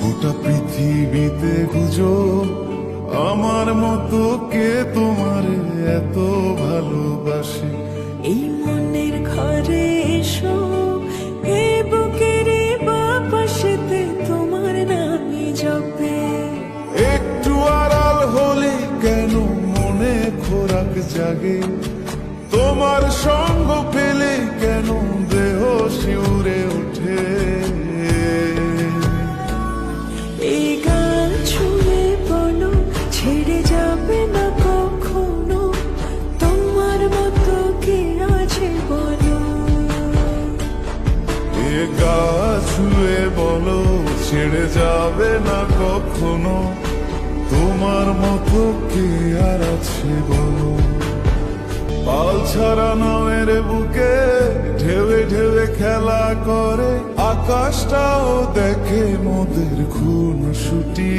গোটা পৃথিবীতে গুজব আমার মতো কে তোমার এত ভালোবাসে। এই মনের ঘরে এসো, এই বুকের বাপাশেতে তোমার নামই জপে। একটু আড়াল হলে কেন মনে খোরাক জাগে, তোমার সঙ্গ পেলে কেন দেহ শিউরে ওঠে। এই গান শুনে বলো ছেড়ে যাবে না কখনো, তোমার মতো কে আছে বলো। এ গা ছুঁয়ে বলো ছেড়ে যাবে না কখনো, তোমার মতো কে আর আছে বলো। পাল ছাড়া নামের বুকে ঢেউে ঢেউে খেলা করে, আকাশটাও দেখে মোদের খুন ছুটি।